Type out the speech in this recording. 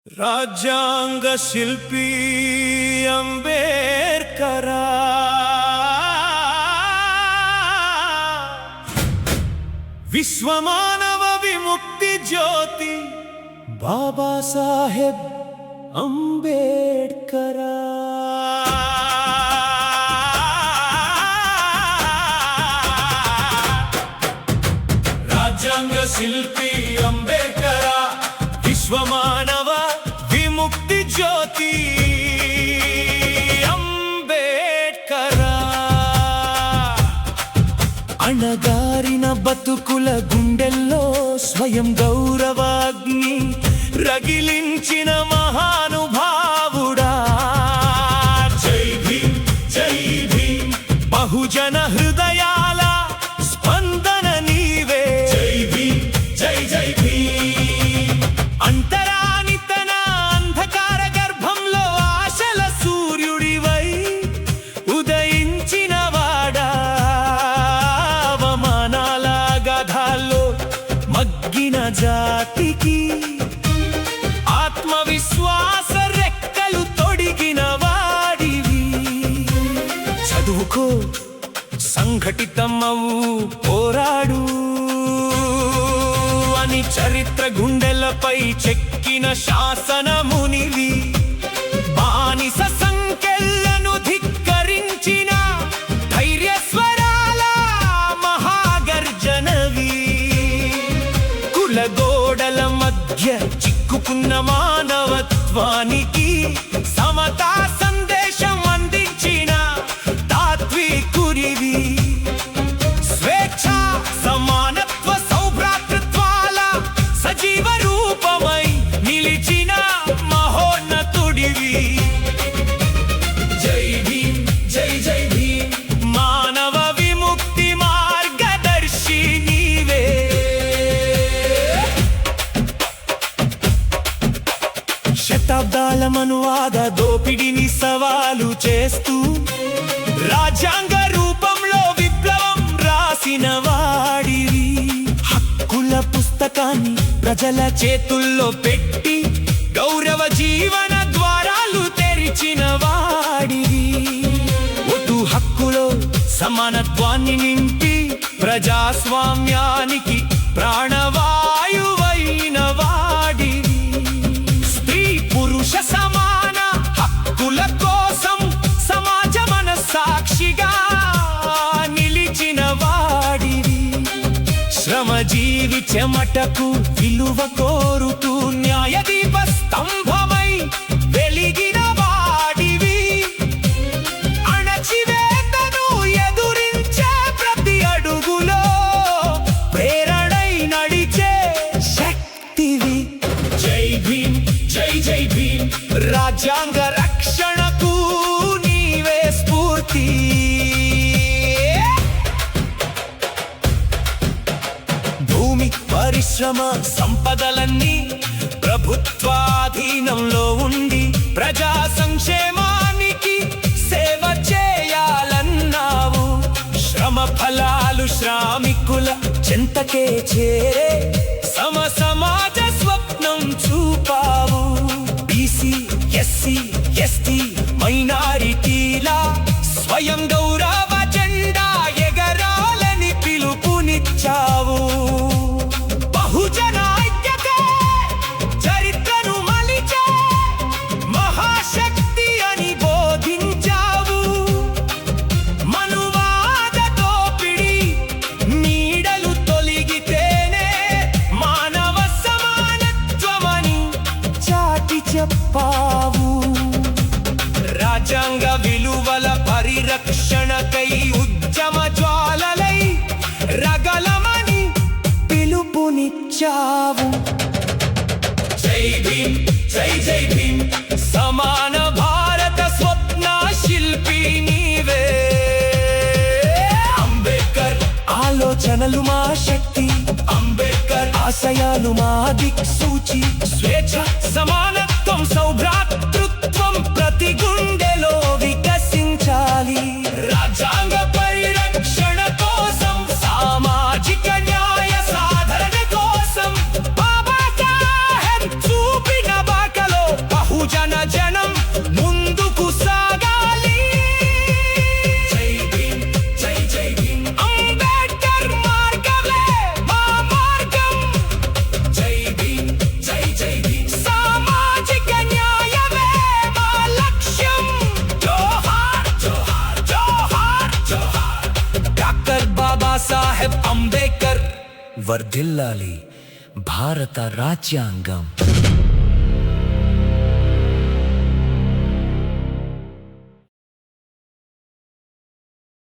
రాజ్యాంగ శిల్పి అంబేడ్కర్ విశ్వమానవ విముక్తి జ్యోతి బాబాసాహెబ్ అంబేడ్కర్ రాజ్యాంగ శిల్పి అంబేడ్కర్ విశ్వమానవ విముక్తి జ్యోతి అంబేడ్కర్ అణగారిన బతుకుల గుండెల్లో స్వయం గౌరవాగ్ని రగిలించిన మహానుభావుడా. జై భీమ్ జై భీమ్ బహుజన హృదయాల స్పందన నీవే. జై భీమ్ జై జై భీమ్ అంతరాని తన అంధకార గర్భంలో ఆశల సూర్యుడివై ఉదయించిన వాడా. అవమానాల గాథాల్లో మగ్గిన జాతికి ఆత్మవిశ్వాస రెక్కలు తొడిగిన వాడివి. చదువుకో, సంఘటితమవు, పోరాడు అని చరిత్ర గుండెలపై చెక్కిన శాసనమునివి. బానిస సంకెళ్లను ధిక్కరించిన ధైర్య స్వరాల మహాగర్జనవి. కులగోడల మధ్య చిక్కుకున్న మానవత్వానికి సమతా సందేశం అందించిన తాత్వికుడివి. స్వేచ్ఛ, సమానత్వ, సౌభ్రాతృత్వాల సజీవ రూపమై నిలిచిన మహోన్నతుడివి. జై భీమ్ జై జై భీమ్ మానవ విముక్తి మార్గదర్శి నీవే. శతాబ్దాల మనువాద దోపిడిని సవాలు చేస్తూ రాజ్యాంగ రూపంలో విప్లవం రాసిన వాడివి. హక్కుల పుస్తకాన్ని ప్రజల చేతుల్లో పెట్టి గౌరవ జీవన ద్వారాలు తెరిచిన వాడివి. ఒటు హక్కులో సమానత్వాన్ని నింపి ప్రజాస్వామ్యానికి ప్రాణవాయువైన వాడివి. స్త్రీ పురుష సమాన హక్కుల కోసం సమాజ మనస్సాక్షిగా నిలిచిన వాడివి. శ్రమజీవి చెమటకు విలువ కోరుతూ న్యాయదీప స్తంభమై వెలిగిన వాడివి. అణచివేతను ఎదురించే ప్రతి అడుగులో ప్రేరణై నడిచే శక్తివి. జై భీమ్ జై జై భీమ్ రాజ్యాంగ రక్షణకు నీవే స్ఫూర్తి. భూమి, పరిశ్రమ, సంపదలన్నీ ప్రభుత్వాధీనంలో ఉండి ప్రజా సంక్షేమానికి సేవ చేయాలన్నావు. శ్రమ ఫలాలు శ్రామికుల చెంతకే చేరే సమ సమాజ స్వప్నం చూపావు. బీసీ, ఎస్సీ, ఎస్టీ, మైనారిటీల స్వయం గౌరవ జెండా ఎగరాలని పిలుపునిచ్చావు. బహుజన ఐక్యతే చరిత్రను మలిచే మహాశక్తి అని బోధించావు. మనువాద దోపిడి నీడలు తొలగితేనే మానవ సమానత్వమని చాటి చెప్పావు. రాజ్యాంగ విలువల పరిరక్షణకై ఉద్యమ జ్వాలలై రగలమని పిలుపునిచ్చావు. జై భీమ్ జై జై భీమ్ సమాన భారత స్వప్న శిల్పి నీవే. అంబేడ్కర్ ఆలోచనలు మా శక్తి, అంబేడ్కర్ ఆశయాలు మా దిక్సూచి. స్వేచ్ఛ, సమానత్వం, సౌభ్రాతృత్వం ప్రతి గుండెలో వికసించాలి. రాజ్యాంగ పరిరక్షణ కోసం, సామాజిక న్యాయ సాధన కోసం బాబాసాహెబ్ చూపిన బాటలో వర్ధిల్లాలి భారత రాజ్యాంగం.